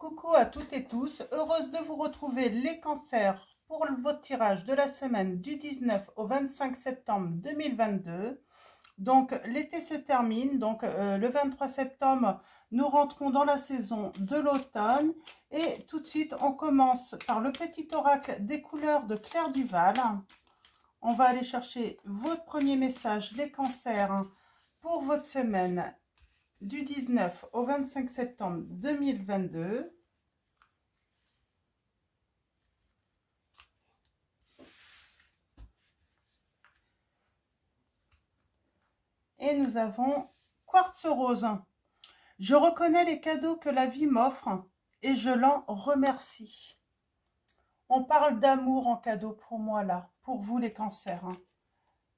Coucou à toutes et tous, heureuse de vous retrouver les cancers pour votre tirage de la semaine du 19 au 25 septembre 2022. Donc l'été se termine, donc le 23 septembre, nous rentrons dans la saison de l'automne et tout de suite on commence par le petit oracle des couleurs de Claire Duval. On va aller chercher votre premier message, les cancers, pour votre semaine du 19 au 25 septembre 2022. Et nous avons Quartz Rose. Je reconnais les cadeaux que la vie m'offre et je l'en remercie. On parle d'amour en cadeau pour moi là, pour vous les cancers.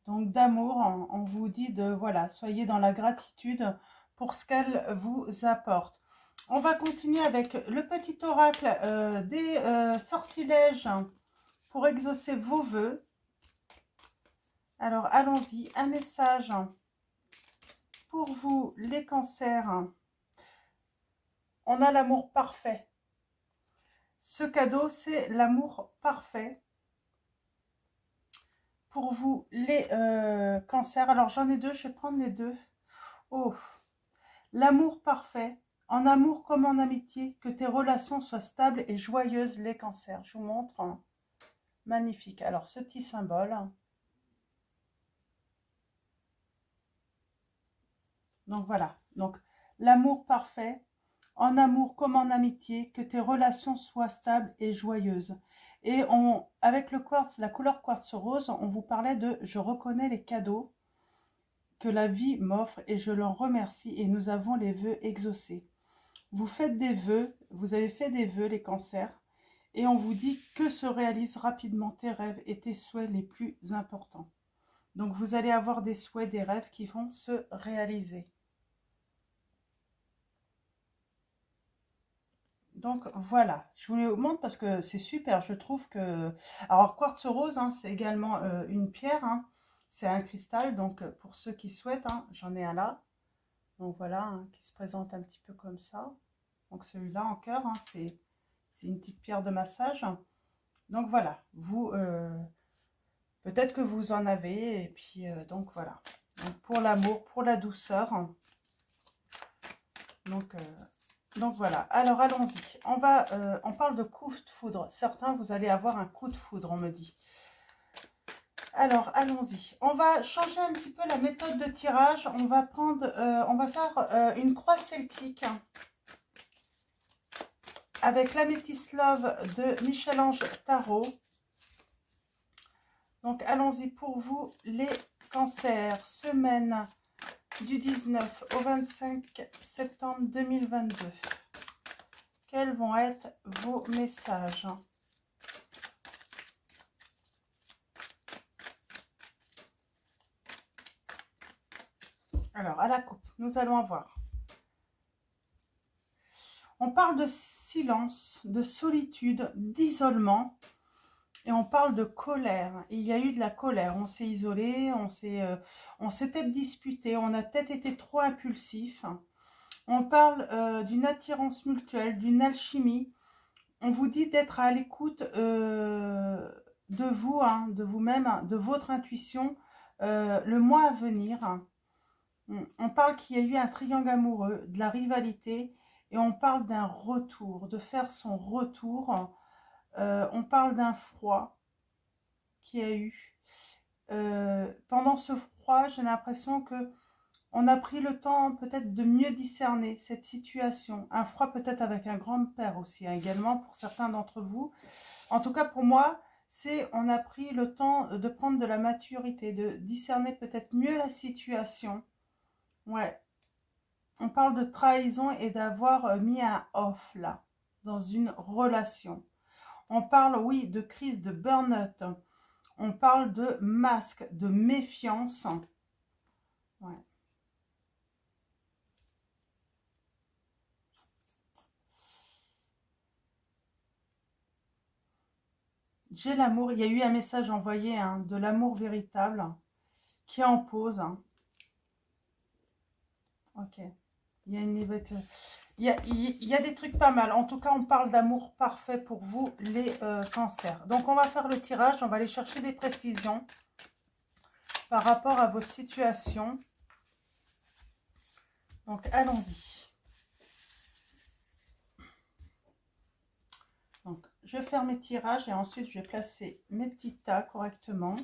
Donc d'amour, on vous dit de, voilà, soyez dans la gratitude pour ce qu'elle vous apporte. On va continuer avec le petit oracle des sortilèges pour exaucer vos vœux. Alors allons-y, un message pour vous les cancers. On a l'amour parfait. Ce cadeau, c'est l'amour parfait. Pour vous, les cancers. Alors, j'en ai deux, je vais prendre les deux. Oh, l'amour parfait. En amour comme en amitié, que tes relations soient stables et joyeuses, les cancers. Je vous montre. Magnifique. Alors, ce petit symbole. Donc, voilà. Donc, l'amour parfait. En amour comme en amitié, que tes relations soient stables et joyeuses. Et avec le quartz, la couleur quartz rose, on vous parlait de « je reconnais les cadeaux que la vie m'offre et je l'en remercie et nous avons les vœux exaucés ». Vous faites des vœux, vous avez fait des vœux les cancers et on vous dit que se réalisent rapidement tes rêves et tes souhaits les plus importants. Donc vous allez avoir des souhaits, des rêves qui vont se réaliser. Donc voilà, je vous le montre parce que c'est super, je trouve que... Alors quartz rose, hein, c'est également une pierre, hein, c'est un cristal, donc pour ceux qui souhaitent, hein, j'en ai un là. Donc voilà, hein, qui se présente un petit peu comme ça. Donc celui-là en cœur, hein, c'est une petite pierre de massage. Donc voilà, vous, peut-être que vous en avez, et puis donc voilà. Donc, pour l'amour, pour la douceur. Donc voilà, alors allons-y. On parle de coup de foudre. Certains, vous allez avoir un coup de foudre, on me dit. Alors, allons-y. On va changer un petit peu la méthode de tirage. On va faire une croix celtique avec l'améthyste love de Michel-Ange Tarot. Donc, allons-y pour vous, les cancers. Semaine du 19 au 25 septembre 2022. Quels vont être vos messages? Alors, à la coupe, nous allons avoir. On parle de silence, de solitude, d'isolement. Et on parle de colère. Il y a eu de la colère. On s'est isolé, on s'est peut-être disputé, on a peut-être été trop impulsif. On parle d'une attirance mutuelle, d'une alchimie. On vous dit d'être à l'écoute de vous, hein, de vous-même, de votre intuition, le mois à venir. On parle qu'il y a eu un triangle amoureux, de la rivalité, et on parle d'un retour, de faire son retour. On parle d'un froid qu'il y a eu. Pendant ce froid, j'ai l'impression que on a pris le temps peut-être de mieux discerner cette situation. Un froid peut-être avec un grand-père aussi, hein, également pour certains d'entre vous. En tout cas pour moi, on a pris le temps de prendre de la maturité, de discerner peut-être mieux la situation. Ouais. On parle de trahison et d'avoir mis un off là, dans une relation. On parle, oui, de crise, de burn-out. On parle de masque, de méfiance. Ouais. J'ai l'amour. Il y a eu un message envoyé, hein, de l'amour véritable qui est en pause. Hein. Ok. Il y a une il y a des trucs pas mal. En tout cas, on parle d'amour parfait pour vous, les cancers. Donc, on va faire le tirage. On va aller chercher des précisions par rapport à votre situation. Donc, allons-y. Donc, je vais faire mes tirages et ensuite, je vais placer mes petits tas correctement.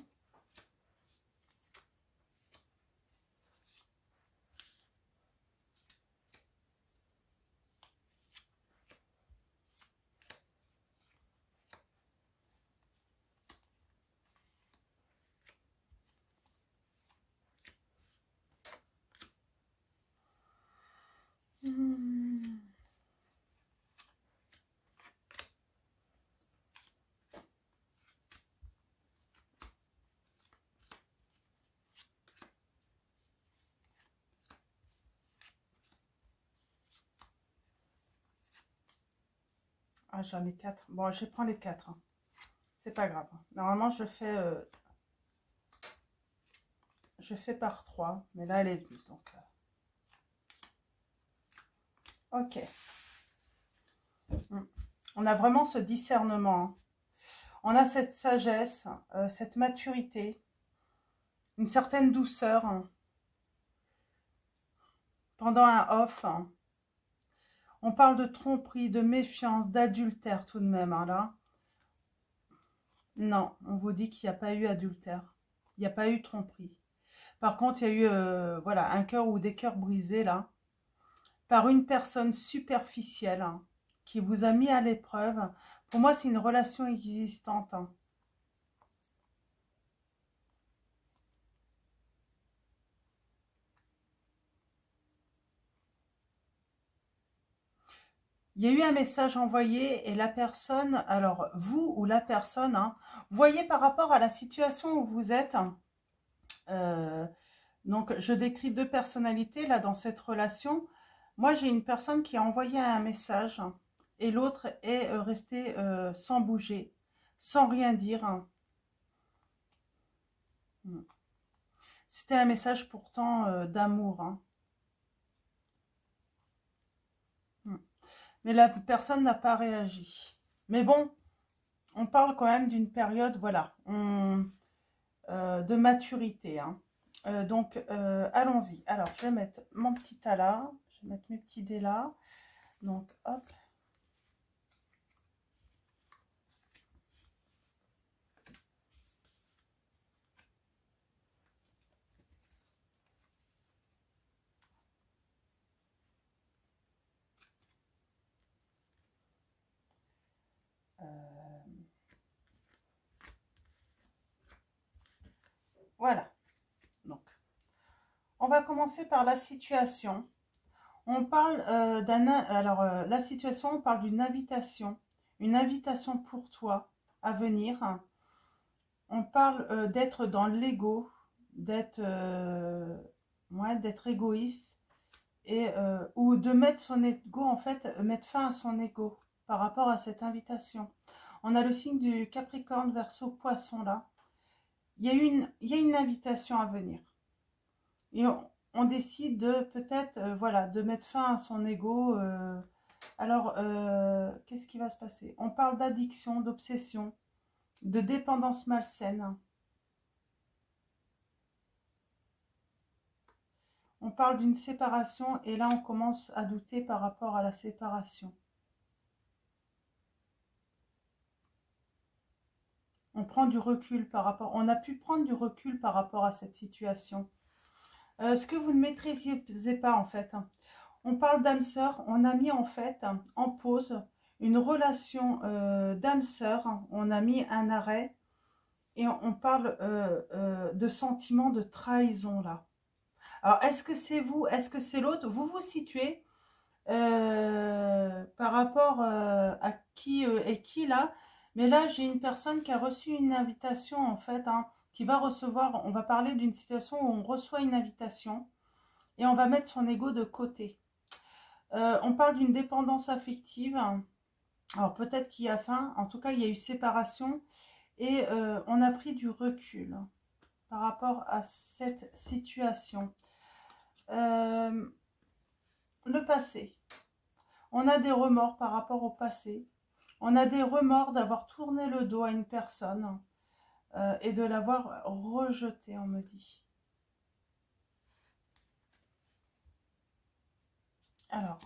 Ah, j'en ai 4. Bon, je prends les 4. Hein. C'est pas grave. Normalement, je fais par 3. Mais là, elle est venue. Donc, ok. On a vraiment ce discernement. Hein. On a cette sagesse, cette maturité, une certaine douceur. Hein. Pendant un off, hein. On parle de tromperie, de méfiance, d'adultère tout de même. Hein, là. Non, on vous dit qu'il n'y a pas eu adultère. Il n'y a pas eu tromperie. Par contre, il y a eu voilà, un cœur ou des cœurs brisés là, par une personne superficielle hein, qui vous a mis à l'épreuve. Pour moi, c'est une relation existante. Hein. Il y a eu un message envoyé et la personne, alors vous ou la personne, hein, voyez par rapport à la situation où vous êtes. Donc, je décris deux personnalités là dans cette relation. Moi, j'ai une personne qui a envoyé un message et l'autre est restée sans bouger, sans rien dire. Hein. C'était un message pourtant d'amour. Hein. Mais la personne n'a pas réagi. Mais bon, on parle quand même d'une période, voilà, de maturité. Hein. Donc, allons-y. Alors, je vais mettre mon petit tas là. Je vais mettre mes petits dés là. Donc, hop. Voilà. Donc, on va commencer par la situation. On parle alors la situation, on parle d'une une invitation pour toi à venir. On parle d'être dans l'ego, d'être ouais, d'être égoïste et ou de mettre son ego en fait, mettre fin à son ego par rapport à cette invitation. On a le signe du Capricorne, Verseau, Poisson là. Il y a une invitation à venir. Et on décide de peut-être, voilà, de mettre fin à son ego. Alors, qu'est-ce qui va se passer? On parle d'addiction, d'obsession, de dépendance malsaine. On parle d'une séparation et là, on commence à douter par rapport à la séparation. On prend du recul par rapport... On a pu prendre du recul par rapport à cette situation. Ce que vous ne maîtrisez pas, en fait. On parle d'âme sœur. On a mis, en fait, en pause une relation d'âme sœur. On a mis un arrêt. Et on parle de sentiment de trahison, là. Alors, est-ce que c'est vous? Est-ce que c'est l'autre? Vous vous situez par rapport à qui est qui là. Mais là, j'ai une personne qui a reçu une invitation en fait, hein, qui va recevoir, on va parler d'une situation où on reçoit une invitation et on va mettre son ego de côté. On parle d'une dépendance affective. Alors peut-être qu'il y a faim, en tout cas il y a eu séparation et on a pris du recul par rapport à cette situation. le passé. On a des remords par rapport au passé. On a des remords d'avoir tourné le dos à une personne et de l'avoir rejetée, on me dit. Alors,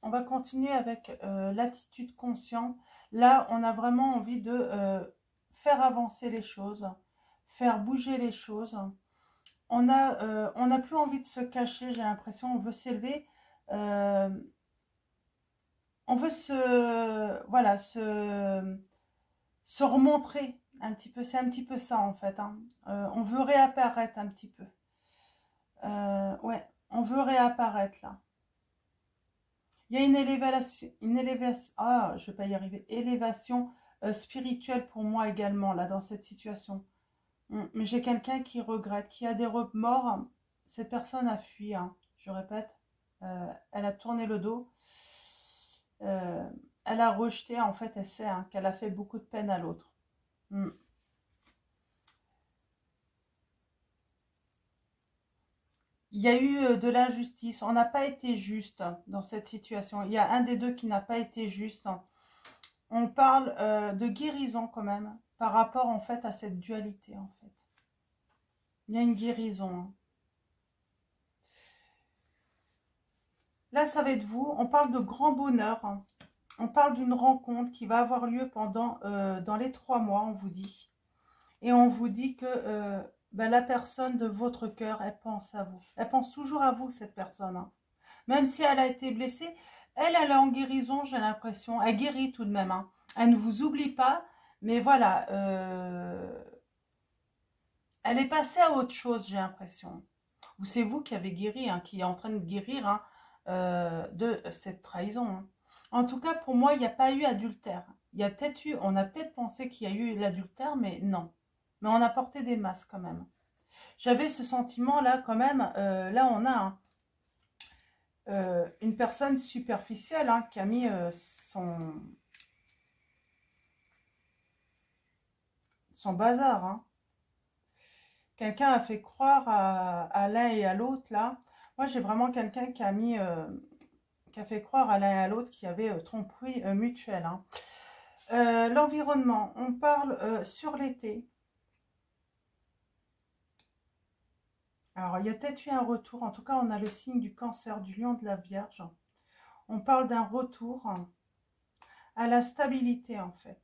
on va continuer avec l'attitude consciente. Là, on a vraiment envie de faire avancer les choses, faire bouger les choses. On n'a plus envie de se cacher, j'ai l'impression. On veut s'élever. On veut voilà, se remontrer un petit peu. C'est un petit peu ça, en fait. Hein. On veut réapparaître un petit peu. Ouais, on veut réapparaître, là. Il y a une élévation, ah, je vais pas y arriver, élévation spirituelle pour moi également, là, dans cette situation. Mais j'ai quelqu'un qui regrette, qui a des remords. Cette personne a fui, hein, je répète. Elle a tourné le dos. Elle a rejeté, en fait, elle sait hein, qu'elle a fait beaucoup de peine à l'autre. Il y a eu de l'injustice. On n'a pas été juste dans cette situation. Il y a un des deux qui n'a pas été juste. On parle de guérison quand même par rapport en fait à cette dualité en fait. Il y a une guérison. Hein. Là, ça va être vous. On parle de grand bonheur. Hein. On parle d'une rencontre qui va avoir lieu pendant dans les 3 mois, on vous dit. Et on vous dit que ben, la personne de votre cœur, elle pense à vous. Elle pense toujours à vous, cette personne. Hein. Même si elle a été blessée, elle est en guérison, j'ai l'impression. Elle guérit tout de même. Hein. Elle ne vous oublie pas. Mais voilà, elle est passée à autre chose, j'ai l'impression. Ou c'est vous qui avez guéri, hein, qui est en train de guérir hein, de cette trahison. Hein. En tout cas, pour moi, il n'y a pas eu adultère. Il y a peut-être eu, on a peut-être pensé qu'il y a eu l'adultère, mais non. Mais on a porté des masques quand même. J'avais ce sentiment-là quand même. Là, on a une personne superficielle hein, qui a mis son bazar. Hein. Quelqu'un a fait croire à l'un et à l'autre, là. Moi, j'ai vraiment quelqu'un qui a mis... qui a fait croire à l'un et à l'autre qu'il y avait tromperie mutuelle. Hein. L'environnement, on parle sur l'été. Alors, il y a peut-être eu un retour. En tout cas, on a le signe du Cancer, du Lion, de la Vierge. On parle d'un retour à la stabilité, en fait.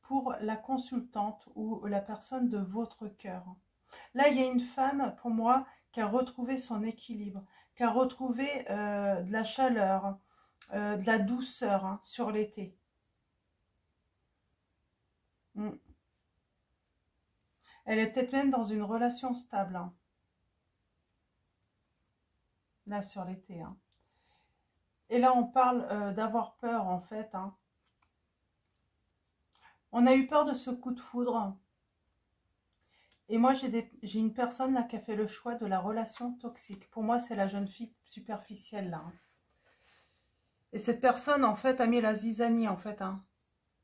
Pour la consultante ou la personne de votre cœur. Là, il y a une femme, pour moi, qui a retrouvé son équilibre, qui a retrouvé de la chaleur, de la douceur hein, sur l'été. Elle est peut-être même dans une relation stable. Hein. Là, sur l'été. Hein. Et là, on parle d'avoir peur, en fait. Hein. On a eu peur de ce coup de foudre. Et moi, j'ai une personne là qui a fait le choix de la relation toxique. Pour moi, c'est la jeune fille superficielle, là. Hein. Et cette personne, en fait, a mis la zizanie, en fait, hein,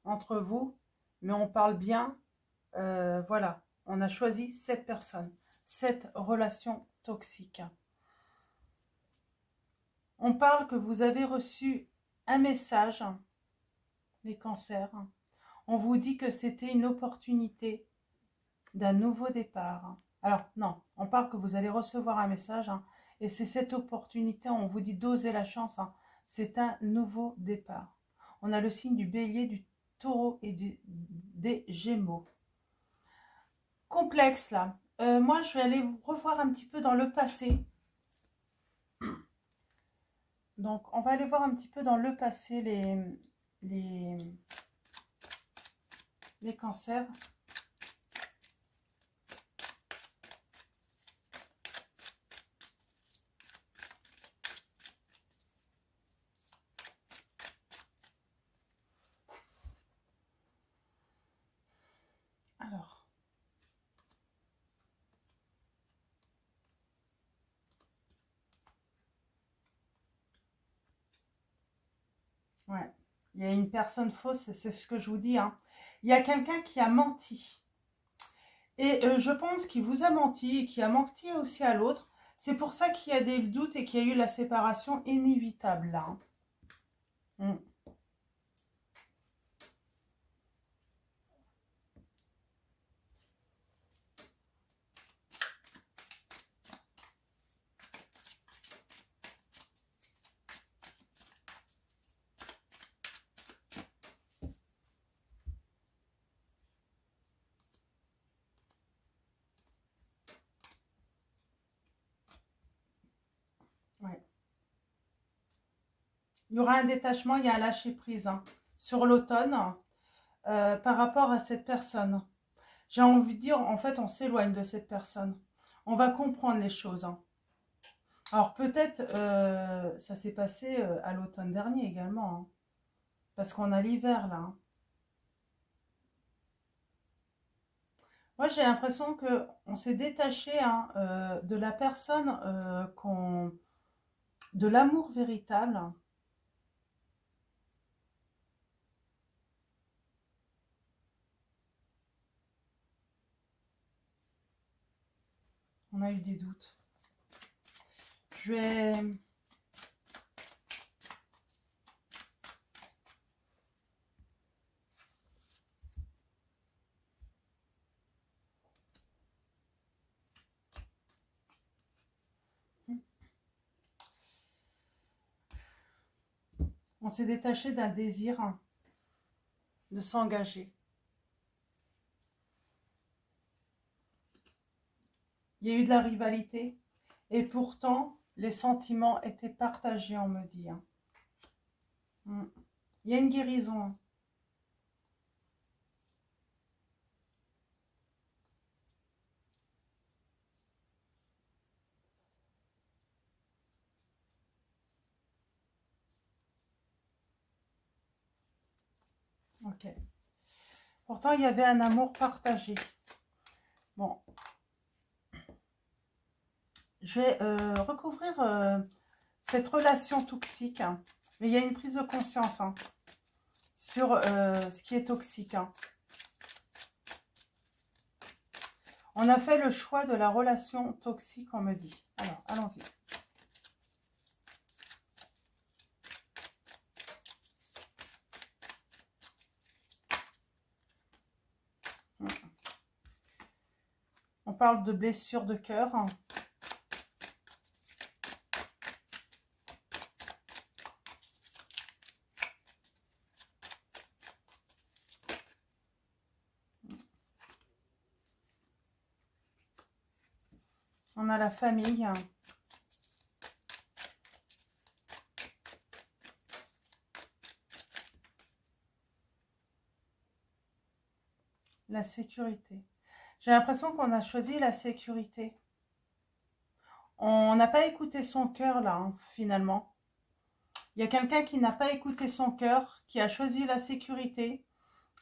entre vous. Mais on parle bien. Voilà, on a choisi cette personne, cette relation toxique. On parle que vous avez reçu un message, les cancers. On vous dit que c'était une opportunité d'un nouveau départ. Alors, non, on parle que vous allez recevoir un message, hein, et c'est cette opportunité, on vous dit d'oser la chance, hein, c'est un nouveau départ. On a le signe du bélier, du taureau et des gémeaux. Complexe, là. Moi, je vais aller revoir un petit peu dans le passé. Donc, on va aller voir un petit peu dans le passé les cancers. Alors. Ouais. Il y a une personne fausse, c'est ce que je vous dis. Hein. Il y a quelqu'un qui a menti. Et je pense qu'il vous a menti et qui a menti aussi à l'autre. C'est pour ça qu'il y a des doutes et qu'il y a eu la séparation inévitable là. Mm. Ouais. Il y aura un détachement, il y a un lâcher-prise hein, sur l'automne par rapport à cette personne. J'ai envie de dire, en fait, on s'éloigne de cette personne. On va comprendre les choses. Hein. Alors peut-être, ça s'est passé à l'automne dernier également. Hein, parce qu'on a l'hiver là. Hein. Moi, j'ai l'impression qu'on s'est détaché hein, de la personne, de l'amour véritable. On a eu des doutes. Je vais... On s'est détaché d'un désir de s'engager. Il y a eu de la rivalité et pourtant, les sentiments étaient partagés, on me dit. Hein. Il y a une guérison. Hein. Ok. Pourtant, il y avait un amour partagé. Bon. Je vais recouvrir cette relation toxique. Hein. Mais il y a une prise de conscience hein, sur ce qui est toxique. Hein. On a fait le choix de la relation toxique, on me dit. Alors, allons-y. On parle de blessure de cœur. On a la famille. La sécurité. J'ai l'impression qu'on a choisi la sécurité. On n'a pas écouté son cœur là, hein, finalement. Il y a quelqu'un qui n'a pas écouté son cœur, qui a choisi la sécurité.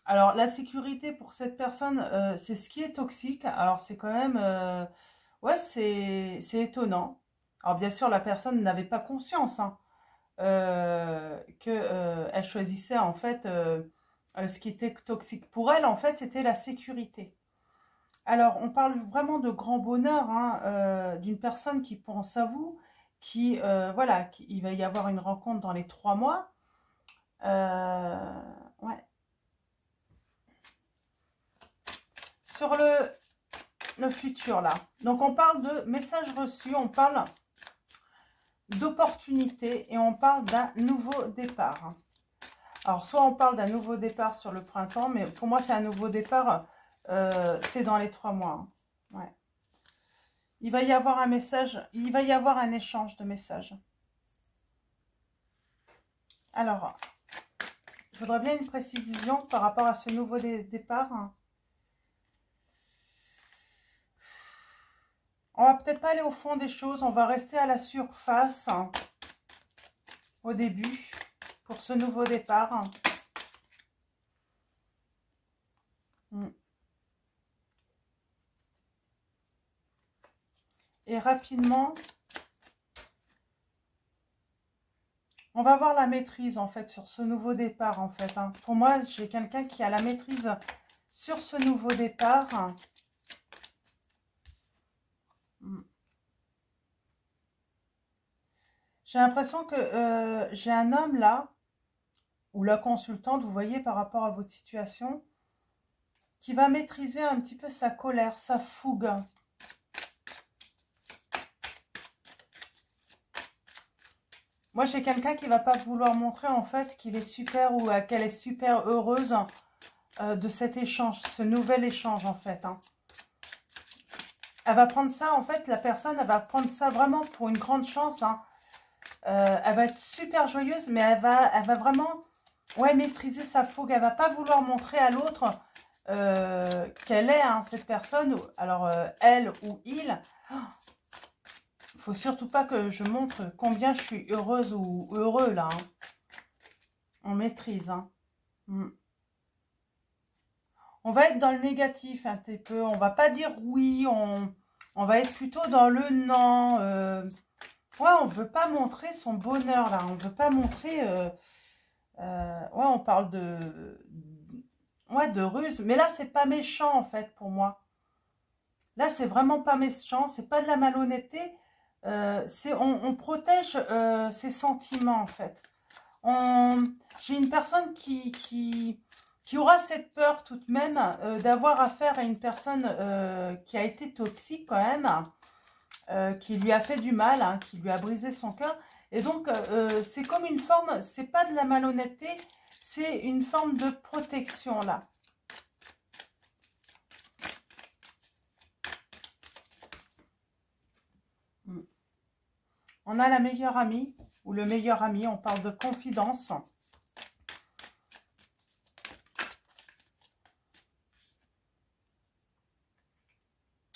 Alors, la sécurité pour cette personne, c'est ce qui est toxique. Alors, c'est quand même... ouais, c'est étonnant. Alors, bien sûr, la personne n'avait pas conscience hein, qu'elle choisissait, en fait, ce qui était toxique. Pour elle, en fait, c'était la sécurité. Alors, on parle vraiment de grand bonheur, hein, d'une personne qui pense à vous, qui, voilà, il va y avoir une rencontre dans les 3 mois. Ouais. Sur le futur, là. Donc, on parle de messages reçus, on parle d'opportunités et on parle d'un nouveau départ. Alors, soit on parle d'un nouveau départ sur le printemps, mais pour moi, c'est un nouveau départ, c'est dans les 3 mois. Hein. Ouais. Il va y avoir un message, il va y avoir un échange de messages. Alors, je voudrais bien une précision par rapport à ce nouveau départ. On va peut-être pas aller au fond des choses, on va rester à la surface hein, au début pour ce nouveau départ. Et rapidement, on va avoir la maîtrise en fait sur ce nouveau départ en fait. Hein. Pour moi, j'ai quelqu'un qui a la maîtrise sur ce nouveau départ. J'ai l'impression que j'ai un homme là, ou la consultante, vous voyez, par rapport à votre situation, qui va maîtriser un petit peu sa colère, sa fougue. Moi, j'ai quelqu'un qui va pas vouloir montrer en fait qu'il est super ou qu'elle est super heureuse de cet échange, ce nouvel échange en fait. Hein. Elle va prendre ça, en fait, la personne, elle va prendre ça vraiment pour une grande chance. Hein. Elle va être super joyeuse, mais elle va vraiment maîtriser sa fougue. Elle va pas vouloir montrer à l'autre qu'elle est cette personne. Alors, elle ou il. Faut surtout pas que je montre combien je suis heureuse ou heureux là. Hein. On maîtrise. Hein. On va être dans le négatif un petit peu. On va pas dire oui. On va être plutôt dans le non. On veut pas montrer son bonheur là. On veut pas montrer. On parle de ruse. Mais là, c'est pas méchant en fait pour moi. Là, c'est vraiment pas méchant. C'est pas de la malhonnêteté. On protège ses sentiments en fait. J'ai une personne qui aura cette peur tout de même d'avoir affaire à une personne qui a été toxique quand même, qui lui a fait du mal, hein, qui lui a brisé son cœur. Et donc, c'est comme une forme, c'est pas de la malhonnêteté, c'est une forme de protection là. On a la meilleure amie, ou le meilleur ami, on parle de confidence.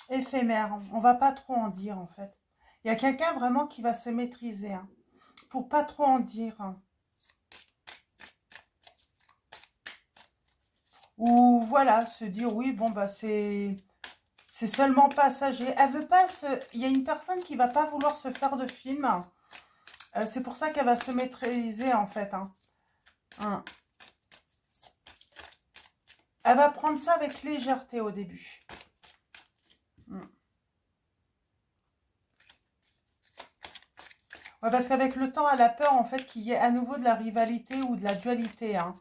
Éphémère, on va pas trop en dire en fait. Il y a quelqu'un vraiment qui va se maîtriser, hein, pour pas trop en dire. Hein. Ou voilà, se dire oui, bon bah c'est seulement passager. Elle veut pas se... Il y a une personne qui va pas vouloir se faire de film. C'est pour ça qu'elle va se maîtriser en fait. Hein. Elle va prendre ça avec légèreté au début. Ouais, parce qu'avec le temps, elle a peur en fait qu'il y ait à nouveau de la rivalité ou de la dualité. Hein.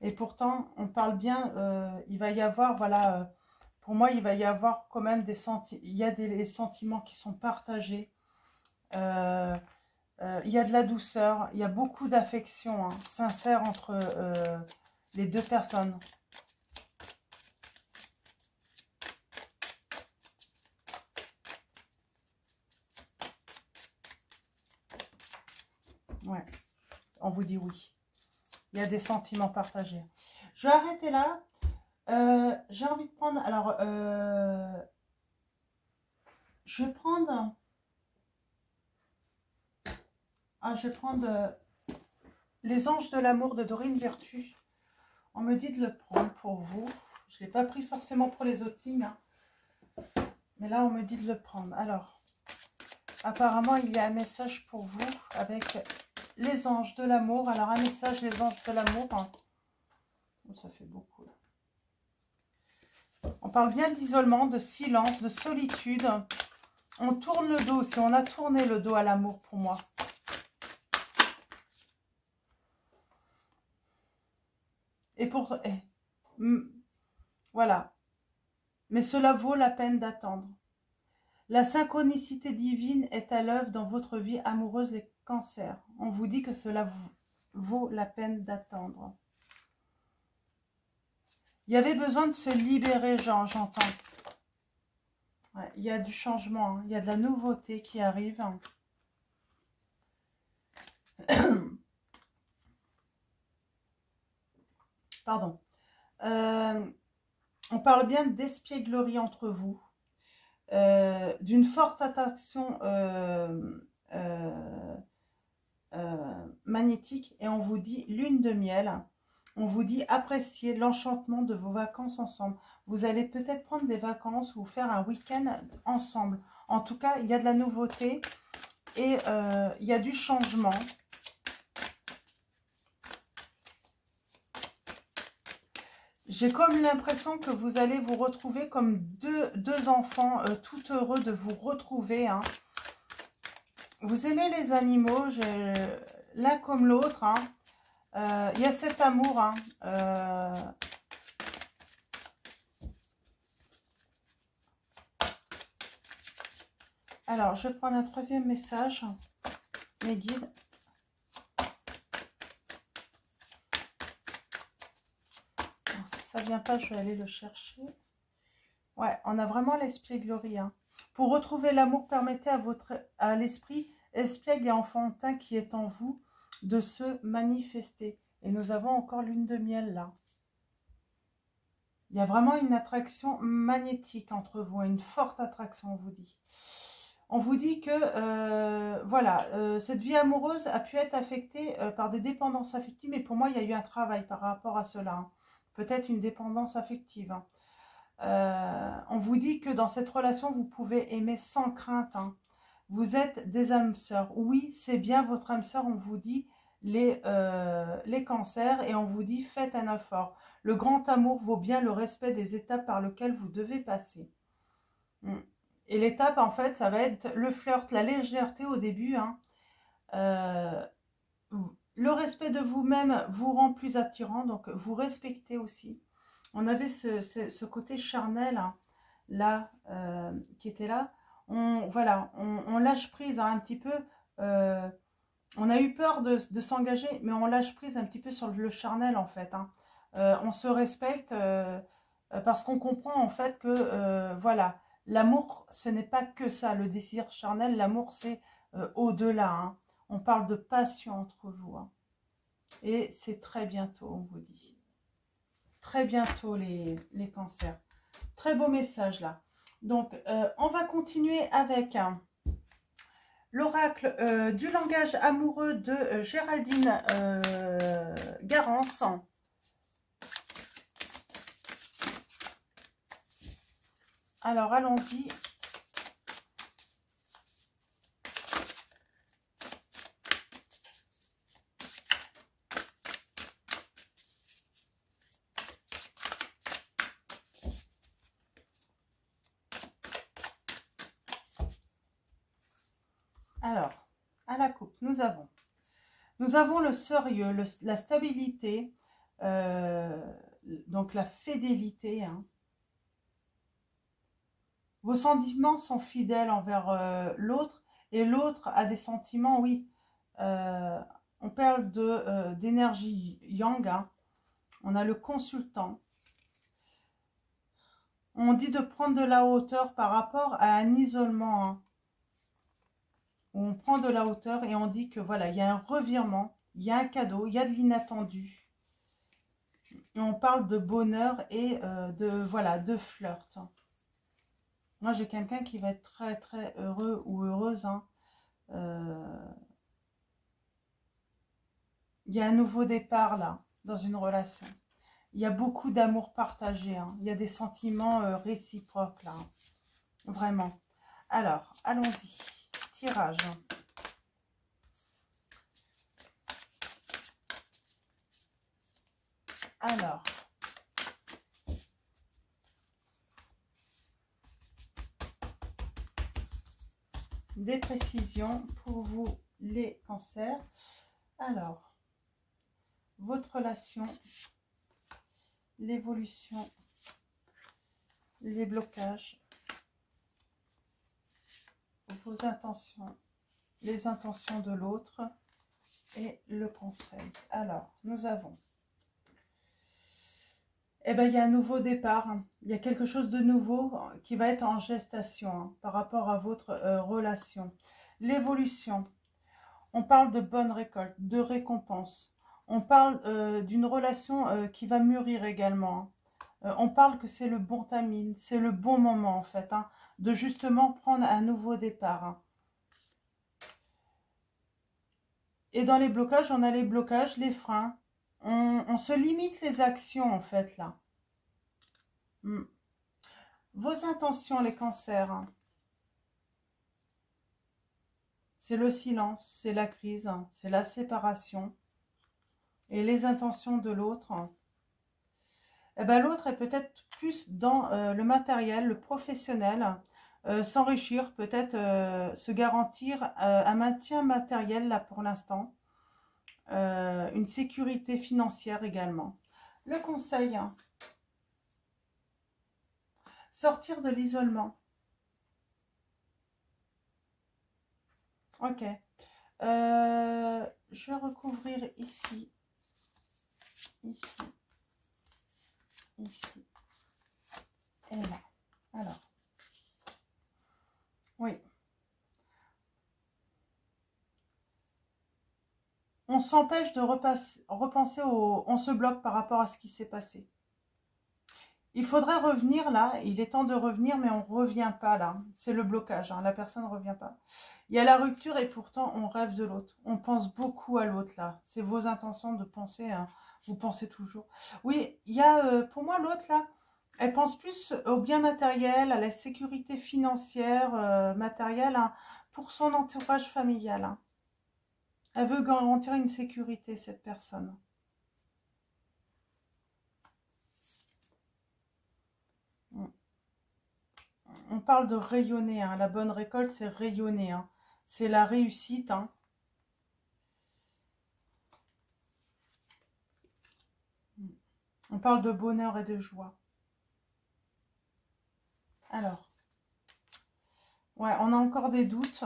Et pourtant, on parle bien, il va y avoir, voilà, pour moi, il va y avoir quand même des sentiments, il y a des sentiments qui sont partagés. Il y a de la douceur, il y a beaucoup d'affection sincère entre les deux personnes. Ouais, on vous dit oui. Il y a des sentiments partagés. Je vais arrêter là. J'ai envie de prendre... Alors, je vais prendre... je vais prendre Les Anges de l'amour de Dorine Virtue. On me dit de le prendre pour vous. Je ne l'ai pas pris forcément pour les autres signes. Hein. Mais là, on me dit de le prendre. Alors, apparemment, il y a un message pour vous avec les anges de l'amour. Alors, un message, les anges de l'amour. Hein. Ça fait beaucoup. Là. On parle bien d'isolement, de silence, de solitude. On tourne le dos. Si on a tourné le dos à l'amour pour moi. Et pour... voilà. Mais cela vaut la peine d'attendre. La synchronicité divine est à l'œuvre dans votre vie amoureuse des cancers. On vous dit que cela vaut la peine d'attendre. Il y avait besoin de se libérer, j'entends. Ouais, il y a du changement, hein. Il y a de la nouveauté qui arrive. Pardon. On parle bien d'espièglerie entre vous. D'une forte attraction magnétique. Et on vous dit lune de miel. On vous dit apprécier l'enchantement de vos vacances ensemble. Vous allez peut-être prendre des vacances ou faire un week-end ensemble. En tout cas, il y a de la nouveauté et il y a du changement. J'ai comme l'impression que vous allez vous retrouver comme deux enfants tout heureux de vous retrouver. Hein. Vous aimez les animaux, l'un comme l'autre. Hein. Il y a cet amour. Hein. Alors, je vais prendre un troisième message. Mes guides. Alors, si ça ne vient pas, je vais aller le chercher. Ouais, on a vraiment l'espièglerie. Hein. Pour retrouver l'amour, permettez à l'esprit espiègle et enfantin qui est en vous de se manifester. Et nous avons encore lune de miel là. Il y a vraiment une attraction magnétique entre vous, une forte attraction, on vous dit. On vous dit que, voilà, cette vie amoureuse a pu être affectée par des dépendances affectives, mais pour moi, il y a eu un travail par rapport à cela. Hein. Peut-être une dépendance affective. Hein. On vous dit que dans cette relation, vous pouvez aimer sans crainte. Hein. Vous êtes des âmes sœurs. Oui, c'est bien votre âme sœur, on vous dit les cancers et on vous dit faites un effort. Le grand amour vaut bien le respect des étapes par lesquelles vous devez passer. Et l'étape, en fait, ça va être le flirt, la légèreté au début. Hein. Le respect de vous-même vous rend plus attirant, donc vous respectez aussi. On avait ce côté charnel, hein, là, qui était là. Voilà, on lâche prise hein, un petit peu. On a eu peur de s'engager, mais on lâche prise un petit peu sur le charnel, en fait. Hein. On se respecte parce qu'on comprend, en fait, que, voilà, l'amour, ce n'est pas que ça, le désir charnel. L'amour, c'est au-delà. Hein. On parle de passion entre vous. Hein. Et c'est très bientôt, on vous dit. Très bientôt les cancers. Très beau message là. Donc, on va continuer avec l'oracle du langage amoureux de Géraldine Garance. Alors, allons-y. Alors, à la coupe, nous avons le sérieux, la stabilité, donc la fidélité. Hein. Vos sentiments sont fidèles envers l'autre et l'autre a des sentiments, oui. On parle d'énergie yang. Hein. On a le consultant. On dit de prendre de la hauteur par rapport à un isolement. Hein. On prend de la hauteur et on dit que voilà, il y a un revirement, il y a un cadeau, il y a de l'inattendu. Et on parle de bonheur et de flirt. Moi, j'ai quelqu'un qui va être très, très heureux ou heureuse. Hein. Il y a un nouveau départ, là, dans une relation. Il y a beaucoup d'amour partagé. Hein. Il y a des sentiments réciproques, là. Hein. Vraiment. Alors, allons-y. Tirage. Alors. Des précisions pour vous, les cancers. Alors, votre relation, l'évolution, les blocages, vos intentions, les intentions de l'autre et le conseil. Alors, nous avons, il y a un nouveau départ, hein. Il y a quelque chose de nouveau qui va être en gestation hein, par rapport à votre relation. L'évolution, on parle de bonne récolte, de récompense. On parle d'une relation qui va mûrir également. Hein. On parle que c'est le bon timing, c'est le bon moment en fait, hein, de justement prendre un nouveau départ. Hein. Et dans les blocages, on a les blocages, les freins. On se limite les actions en fait là. Vos intentions, les cancers, hein. C'est le silence, c'est la crise, hein, c'est la séparation. Et les intentions de l'autre, hein. eh ben, l'autre est peut-être plus dans le matériel, le professionnel, s'enrichir, peut-être se garantir un maintien matériel là pour l'instant, une sécurité financière également. Le conseil, hein, sortir de l'isolement. Ok. Je vais recouvrir ici, ici, ici et là. Alors, oui. On s'empêche de repenser au... On se bloque par rapport à ce qui s'est passé. Il faudrait revenir là, il est temps de revenir, mais on ne revient pas là. C'est le blocage, hein, la personne ne revient pas. Il y a la rupture et pourtant on rêve de l'autre. On pense beaucoup à l'autre là. C'est vos intentions de penser, hein. Vous pensez toujours. Oui, il y a pour moi l'autre là, elle pense plus au bien matériel, à la sécurité financière, matérielle, hein, pour son entourage familial. Hein. Elle veut garantir une sécurité, cette personne. On parle de rayonner, hein. La bonne récolte, c'est rayonner. Hein. C'est la réussite. Hein. On parle de bonheur et de joie. Alors, ouais, on a encore des doutes.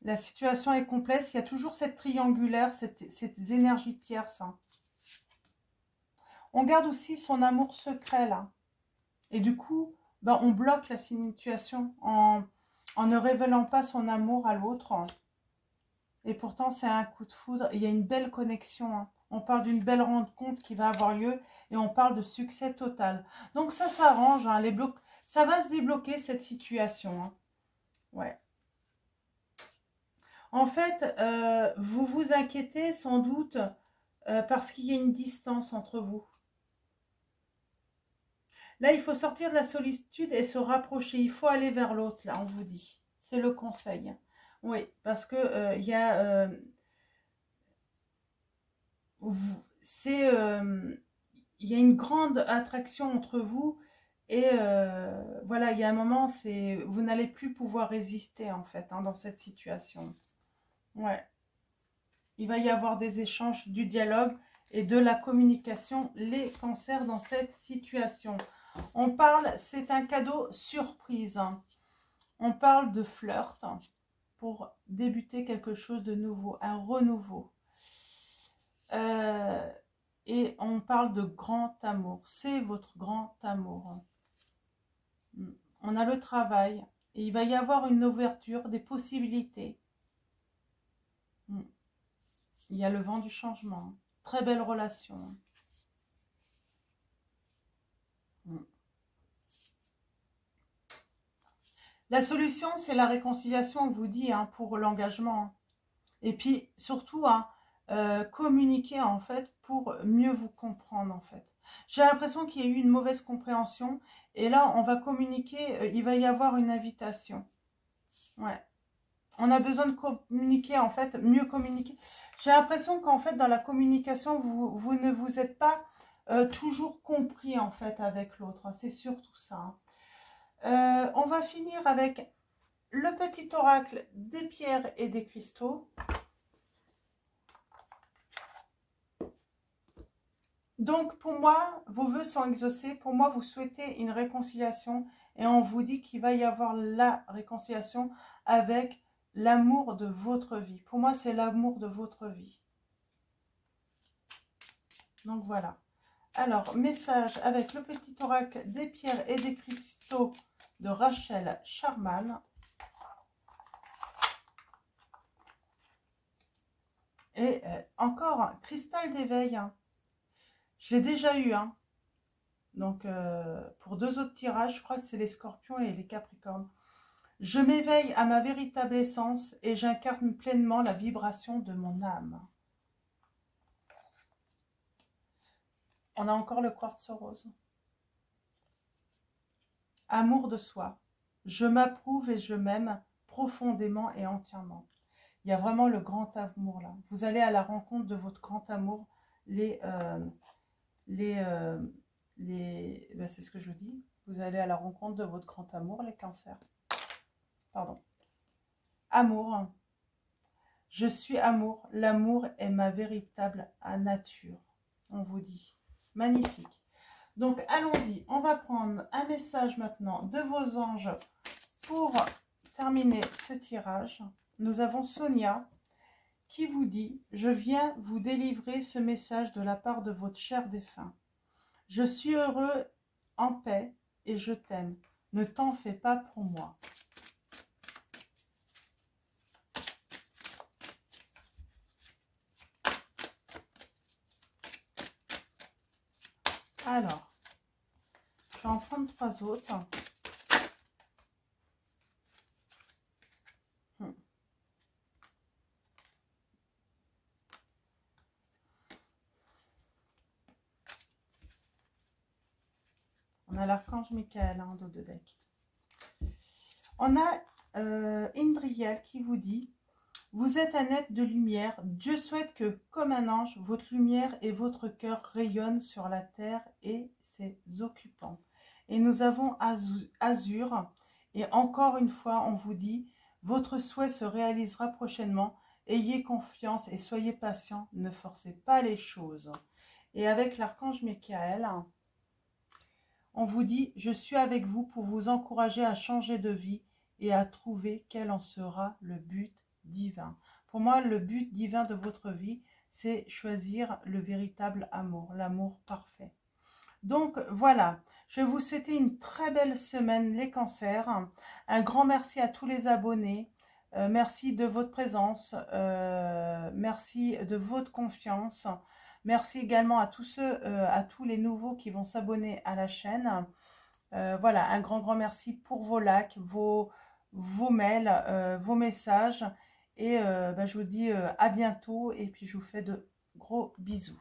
La situation est complexe. Il y a toujours cette triangulaire, cette énergie tierce. Hein. On garde aussi son amour secret, là. Et du coup, ben, on bloque la situation en ne révélant pas son amour à l'autre. Et pourtant, c'est un coup de foudre. Il y a une belle connexion. Hein. On parle d'une belle rencontre qui va avoir lieu et on parle de succès total. Donc ça s'arrange. Hein. Ça va se débloquer, cette situation. Hein. Ouais. En fait, vous vous inquiétez sans doute parce qu'il y a une distance entre vous. Là, il faut sortir de la solitude et se rapprocher. Il faut aller vers l'autre, là, on vous dit. C'est le conseil. Oui, parce que il y a... il y a une grande attraction entre vous et voilà, il y a un moment, vous n'allez plus pouvoir résister en fait hein, dans cette situation. Ouais, il va y avoir des échanges, du dialogue et de la communication, les cancers dans cette situation. On parle, c'est un cadeau surprise. Hein. On parle de flirt pour débuter quelque chose de nouveau, un renouveau. Et on parle de grand amour. C'est votre grand amour. On a le travail. Et il va y avoir une ouverture, des possibilités. Il y a le vent du changement. Très belle relation. La solution, c'est la réconciliation, on vous dit, hein, pour l'engagement. Et puis, surtout, hein, communiquer, en fait, pour mieux vous comprendre, en fait. J'ai l'impression qu'il y a eu une mauvaise compréhension. Et là, on va communiquer, il va y avoir une invitation. Ouais. On a besoin de communiquer, en fait, mieux communiquer. J'ai l'impression qu'en fait, dans la communication, vous ne vous êtes pas toujours compris, en fait, avec l'autre. C'est surtout ça. Hein. On va finir avec le petit oracle des pierres et des cristaux. Donc, pour moi, vos vœux sont exaucés. Pour moi, vous souhaitez une réconciliation. Et on vous dit qu'il va y avoir la réconciliation avec l'amour de votre vie. Pour moi, c'est l'amour de votre vie. Donc, voilà. Alors, message avec le petit oracle des pierres et des cristaux de Rachel Charman. Et encore, cristal d'éveil. Hein. Je l'ai déjà eu. Hein. Donc, pour 2 autres tirages, je crois que c'est les scorpions et les capricornes. Je m'éveille à ma véritable essence et j'incarne pleinement la vibration de mon âme. On a encore le quartz rose. Amour de soi. Je m'approuve et je m'aime profondément et entièrement. Il y a vraiment le grand amour là. Vous allez à la rencontre de votre grand amour, les ben, c'est ce que je vous dis. Vous allez à la rencontre de votre grand amour, les cancers. Pardon. Amour. Je suis amour. L'amour est ma véritable nature. On vous dit. Magnifique. Donc, allons-y. On va prendre un message maintenant de vos anges pour terminer ce tirage. Nous avons Sonia qui vous dit « Je viens vous délivrer ce message de la part de votre cher défunt. Je suis heureux, en paix, et je t'aime. Ne t'en fais pas pour moi. » Alors, je vais en prendre 3 autres. On a l'archange Michael en dos de deck. On a Indriel qui vous dit « Vous êtes un être de lumière. Dieu souhaite que, comme un ange, votre lumière et votre cœur rayonnent sur la terre et ses occupants. » Et nous avons Azur. Et encore une fois, on vous dit « Votre souhait se réalisera prochainement. Ayez confiance et soyez patient. Ne forcez pas les choses. » Et avec l'archange Michael, on vous dit « Je suis avec vous pour vous encourager à changer de vie et à trouver quel en sera le but divin. » Pour moi, le but divin de votre vie, c'est choisir le véritable amour, l'amour parfait. Donc voilà, je vais vous souhaiter une très belle semaine les cancers. Un grand merci à tous les abonnés. Merci de votre présence. Merci de votre confiance. Merci également à tous tous les nouveaux qui vont s'abonner à la chaîne. Voilà, un grand merci pour vos likes, vos mails, vos messages. Et je vous dis à bientôt et puis je vous fais de gros bisous.